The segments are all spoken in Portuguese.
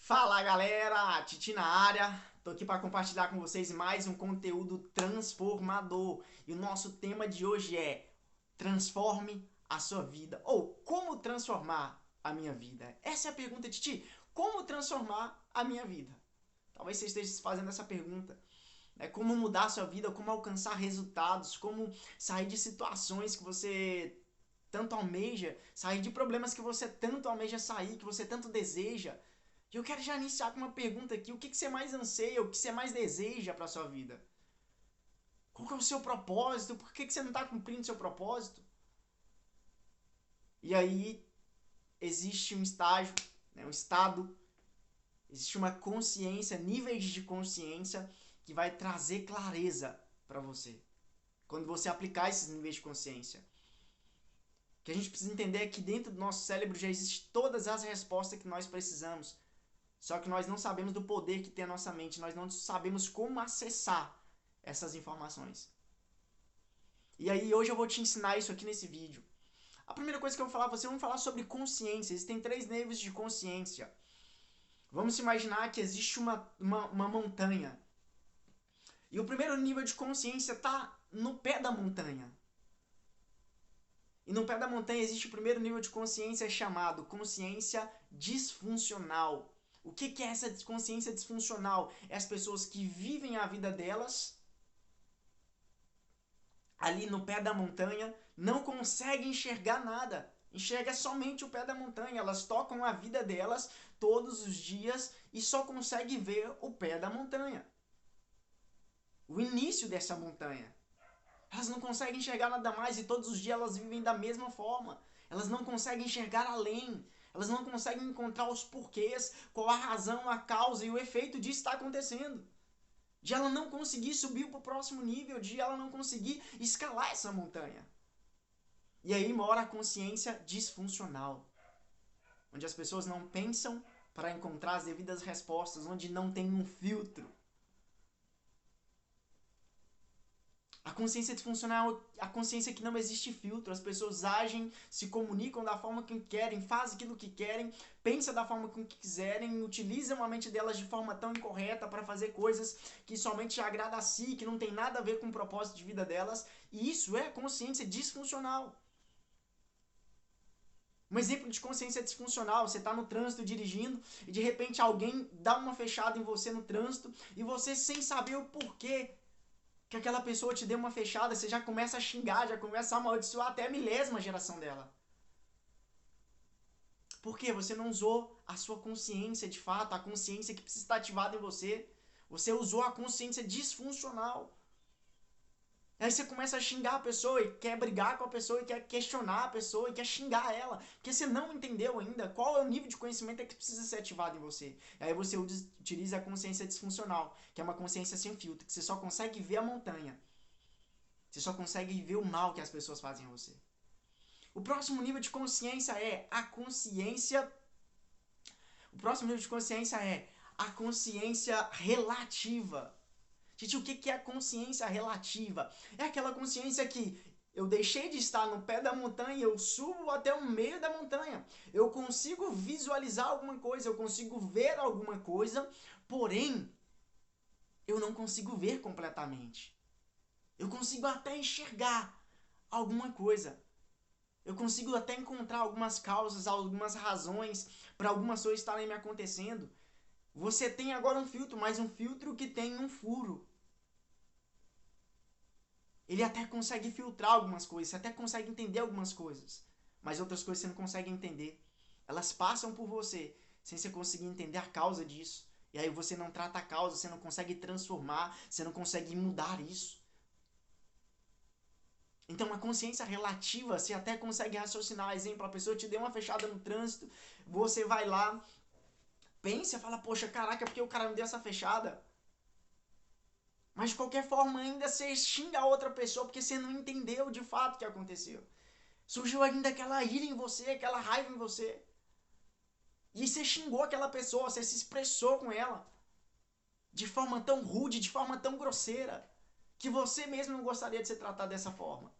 Fala galera, Titi na área, tô aqui para compartilhar com vocês mais um conteúdo transformador e o nosso tema de hoje é transforme a sua vida ou como transformar a minha vida. Essa é a pergunta, Titi, como transformar a minha vida? Talvez você esteja se fazendo essa pergunta, né? Como mudar a sua vida, como alcançar resultados, como sair de situações que você tanto almeja, sair de problemas que você tanto almeja sair, que você tanto deseja. E eu quero já iniciar com uma pergunta aqui: o que você mais anseia, o que você mais deseja para sua vida? Qual que é o seu propósito? Por que você não está cumprindo seu propósito? E aí existe um estágio, né, um estado, existe uma consciência, níveis de consciência que vai trazer clareza para você. Quando você aplicar esses níveis de consciência. O que a gente precisa entender é que dentro do nosso cérebro já existem todas as respostas que nós precisamos. Só que nós não sabemos do poder que tem a nossa mente, nós não sabemos como acessar essas informações. E aí hoje eu vou te ensinar isso aqui nesse vídeo. A primeira coisa que eu vou falar, vamos falar sobre consciência. Existem 3 níveis de consciência. Vamos imaginar que existe uma montanha. E o primeiro nível de consciência está no pé da montanha. E no pé da montanha existe o primeiro nível de consciência chamado consciência disfuncional. O que é essa consciência disfuncional? É as pessoas que vivem a vida delas ali no pé da montanha, não conseguem enxergar nada. Enxerga somente o pé da montanha. Elas tocam a vida delas todos os dias e só conseguem ver o pé da montanha. O início dessa montanha. Elas não conseguem enxergar nada mais e todos os dias elas vivem da mesma forma. Elas não conseguem enxergar além. Elas não conseguem encontrar os porquês, qual a razão, a causa e o efeito disso está acontecendo. De ela não conseguir subir para o próximo nível, de ela não conseguir escalar essa montanha. E aí mora a consciência disfuncional, onde as pessoas não pensam para encontrar as devidas respostas, onde não tem um filtro. A consciência disfuncional é a consciência que não existe filtro. As pessoas agem, se comunicam da forma que querem, fazem aquilo que querem, pensam da forma que quiserem, utilizam a mente delas de forma tão incorreta para fazer coisas que somente agrada a si, que não tem nada a ver com o propósito de vida delas. E isso é consciência disfuncional. Um exemplo de consciência disfuncional: você está no trânsito dirigindo e de repente alguém dá uma fechada em você no trânsito e você, sem saber o porquê que aquela pessoa te deu uma fechada, você já começa a xingar, já começa a amaldiçoar até a milésima geração dela. Por quê? Você não usou a sua consciência de fato, a consciência que precisa estar ativada em você. Você usou a consciência disfuncional. Aí você começa a xingar a pessoa e quer brigar com a pessoa e quer questionar a pessoa e quer xingar ela, porque você não entendeu ainda qual é o nível de conhecimento que precisa ser ativado em você. Aí você utiliza a consciência disfuncional, que é uma consciência sem filtro, que você só consegue ver a montanha. Você só consegue ver o mal que as pessoas fazem em você. O próximo nível de consciência é a consciência. O próximo nível de consciência é a consciência relativa. Gente, o que é a consciência relativa? É aquela consciência que eu deixei de estar no pé da montanha, eu subo até o meio da montanha. Eu consigo visualizar alguma coisa, eu consigo ver alguma coisa, porém, eu não consigo ver completamente. Eu consigo até enxergar alguma coisa. Eu consigo até encontrar algumas causas, algumas razões para algumas coisas estarem me acontecendo. Você tem agora um filtro, mas um filtro que tem um furo. Ele até consegue filtrar algumas coisas, você até consegue entender algumas coisas, mas outras coisas você não consegue entender. Elas passam por você sem você conseguir entender a causa disso. E aí você não trata a causa, você não consegue transformar, você não consegue mudar isso. Então a consciência relativa, você até consegue raciocinar. Exemplo, a pessoa te deu uma fechada no trânsito, você vai lá, pensa, fala, poxa, caraca, por que o cara me deu essa fechada? Mas de qualquer forma ainda você xinga a outra pessoa porque você não entendeu de fato o que aconteceu. Surgiu ainda aquela ira em você, aquela raiva em você. E você xingou aquela pessoa, você se expressou com ela de forma tão rude, de forma tão grosseira, que você mesmo não gostaria de ser tratado dessa forma.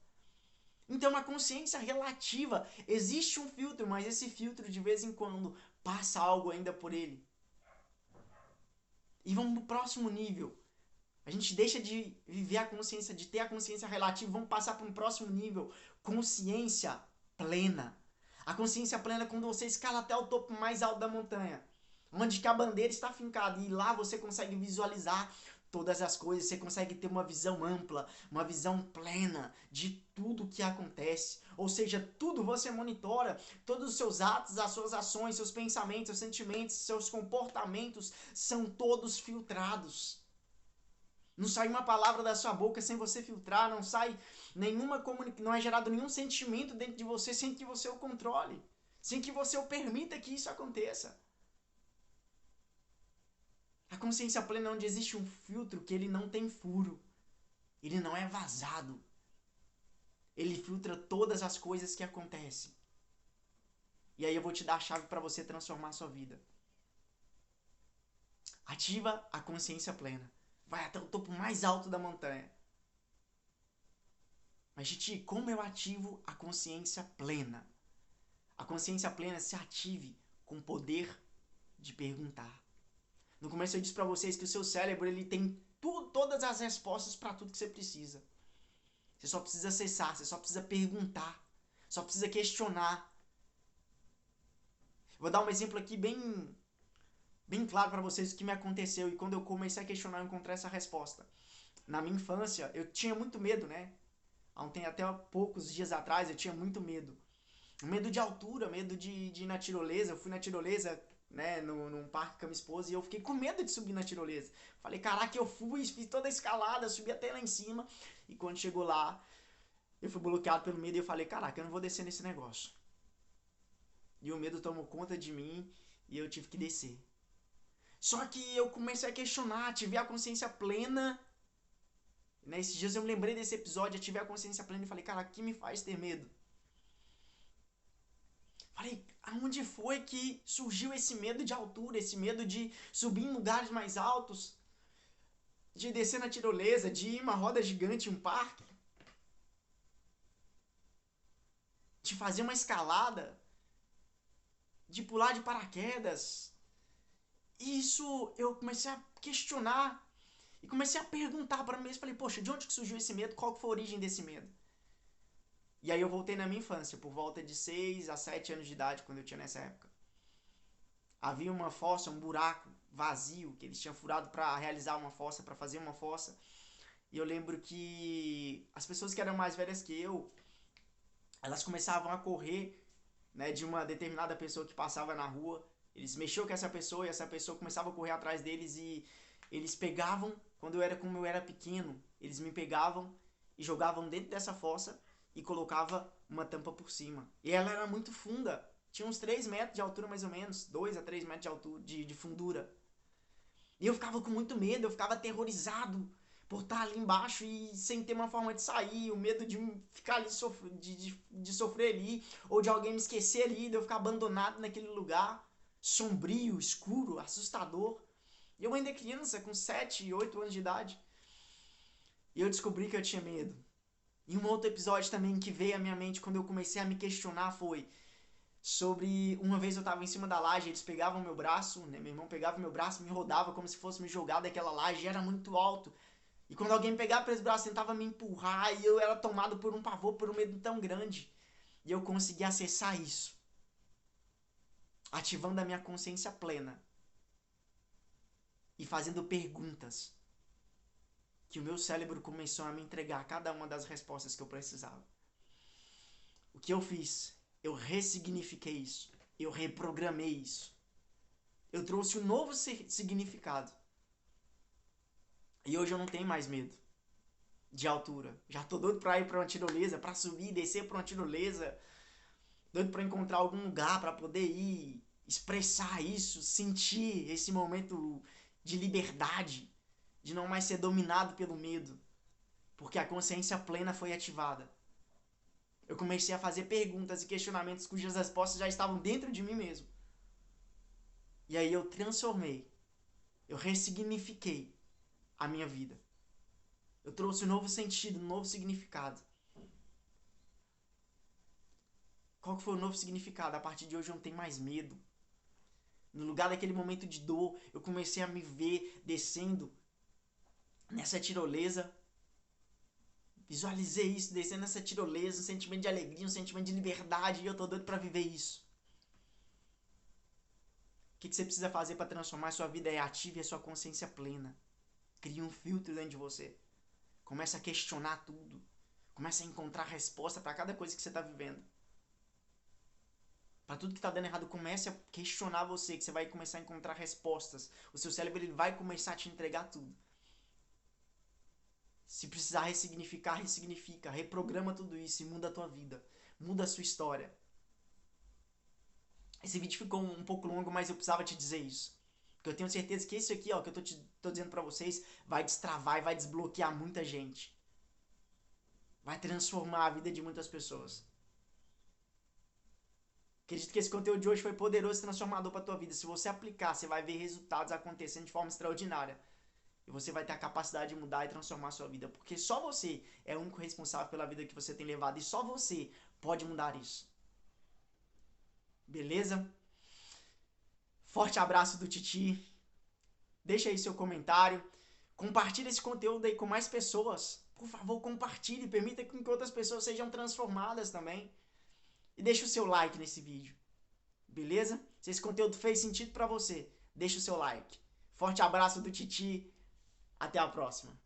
Então, uma consciência relativa. Existe um filtro, mas esse filtro, de vez em quando, passa algo ainda por ele. E vamos pro próximo nível. A gente deixa de viver a consciência, de ter a consciência relativa, vamos passar para um próximo nível. Consciência plena. A consciência plena é quando você escala até o topo mais alto da montanha, onde que a bandeira está fincada, e lá você consegue visualizar todas as coisas, você consegue ter uma visão ampla, uma visão plena de tudo que acontece. Ou seja, tudo você monitora, todos os seus atos, as suas ações, seus pensamentos, seus sentimentos, seus comportamentos são todos filtrados. Não sai uma palavra da sua boca sem você filtrar, não sai nenhuma não é gerado nenhum sentimento dentro de você sem que você o controle, sem que você o permita que isso aconteça. A consciência plena é onde existe um filtro que ele não tem furo, ele não é vazado. Ele filtra todas as coisas que acontecem. E aí eu vou te dar a chave para você transformar a sua vida. Ativa a consciência plena. Vai até o topo mais alto da montanha. Mas, Titi, como eu ativo a consciência plena? A consciência plena se ative com o poder de perguntar. No começo eu disse para vocês que o seu cérebro ele tem todas as respostas para tudo que você precisa. Você só precisa acessar, você só precisa perguntar, só precisa questionar. Vou dar um exemplo aqui bem claro para vocês o que me aconteceu e quando eu comecei a questionar eu encontrei essa resposta. Na minha infância eu tinha muito medo, né? Até poucos dias atrás eu tinha muito medo. Medo de altura, medo de ir na tirolesa. Eu fui na tirolesa, né, num parque com a minha esposa e eu fiquei com medo de subir na tirolesa. Falei, caraca, eu fui, fiz toda a escalada, subi até lá em cima. E quando chegou lá, eu fui bloqueado pelo medo e eu falei, caraca, eu não vou descer nesse negócio. E o medo tomou conta de mim e eu tive que descer. Só que eu comecei a questionar, tive a consciência plena. Nesses dias eu me lembrei desse episódio, eu tive a consciência plena e falei, caraca, o que me faz ter medo? Falei, aonde foi que surgiu esse medo de altura, esse medo de subir em lugares mais altos, de descer na tirolesa, de ir em uma roda gigante em um parque, de fazer uma escalada, de pular de paraquedas. Isso eu comecei a questionar e comecei a perguntar para mim mesmo, falei, poxa, de onde que surgiu esse medo? Qual que foi a origem desse medo? E aí eu voltei na minha infância, por volta de 6 a 7 anos de idade, quando eu tinha nessa época. Havia uma fossa, um buraco vazio que eles tinham furado para realizar uma fossa, para fazer uma fossa. E eu lembro que as pessoas que eram mais velhas que eu, elas começavam a correr, né, de uma determinada pessoa que passava na rua. Eles mexiam com essa pessoa e essa pessoa começava a correr atrás deles e eles pegavam, como eu era pequeno, eles me pegavam e jogavam dentro dessa fossa e colocava uma tampa por cima. E ela era muito funda, tinha uns 3 metros de altura mais ou menos, 2 a 3 metros de altura, de fundura. E eu ficava com muito medo, eu ficava aterrorizado por estar ali embaixo e sem ter uma forma de sair, o medo de ficar ali, de sofrer ali, ou de alguém me esquecer ali, de eu ficar abandonado naquele lugar, sombrio, escuro, assustador. E eu ainda criança, com 7, 8 anos de idade. E eu descobri que eu tinha medo. E um outro episódio também que veio à minha mente quando eu comecei a me questionar foi sobre uma vez eu tava em cima da laje, eles pegavam meu braço, né, meu irmão pegava meu braço, me rodava como se fosse me jogar daquela laje, era muito alto. E quando alguém me pegava pelos braços, tentava me empurrar, e eu era tomado por um pavor, por um medo tão grande. E eu consegui acessar isso, ativando a minha consciência plena e fazendo perguntas, que o meu cérebro começou a me entregar cada uma das respostas que eu precisava. O que eu fiz? Eu ressignifiquei isso. Eu reprogramei isso. Eu trouxe um novo significado. E hoje eu não tenho mais medo de altura. Já tô doido pra ir pra uma tirolesa, pra subir e descer pra uma tirolesa. Doido pra encontrar algum lugar pra poder ir expressar isso, sentir esse momento de liberdade, de não mais ser dominado pelo medo. Porque a consciência plena foi ativada. Eu comecei a fazer perguntas e questionamentos cujas respostas já estavam dentro de mim mesmo. E aí eu transformei, eu ressignifiquei a minha vida. Eu trouxe um novo sentido, um novo significado. Qual que foi o novo significado? A partir de hoje eu não tenho mais medo. No lugar daquele momento de dor, eu comecei a me ver descendo nessa tirolesa. Visualizei isso, descendo nessa tirolesa, um sentimento de alegria, um sentimento de liberdade, e eu tô doido pra viver isso. O que você precisa fazer para transformar a sua vida é ative a sua consciência plena. Crie um filtro dentro de você. Comece a questionar tudo. Comece a encontrar resposta para cada coisa que você está vivendo. Para tudo que está dando errado, comece a questionar você, que você vai começar a encontrar respostas. O seu cérebro ele vai começar a te entregar tudo. Se precisar ressignificar, ressignifica. Reprograma tudo isso e muda a tua vida. Muda a sua história. Esse vídeo ficou um pouco longo, mas eu precisava te dizer isso. Porque eu tenho certeza que isso aqui, ó, que eu tô dizendo pra vocês, vai destravar e vai desbloquear muita gente. Vai transformar a vida de muitas pessoas. Acredito que esse conteúdo de hoje foi poderoso e transformador para tua vida. Se você aplicar, você vai ver resultados acontecendo de forma extraordinária. E você vai ter a capacidade de mudar e transformar a sua vida. Porque só você é o único responsável pela vida que você tem levado. E só você pode mudar isso. Beleza? Forte abraço do Titi. Deixa aí seu comentário. Compartilhe esse conteúdo aí com mais pessoas. Por favor, compartilhe. Permita que outras pessoas sejam transformadas também. E deixa o seu like nesse vídeo. Beleza? Se esse conteúdo fez sentido pra você, deixa o seu like. Forte abraço do Titi. Até a próxima.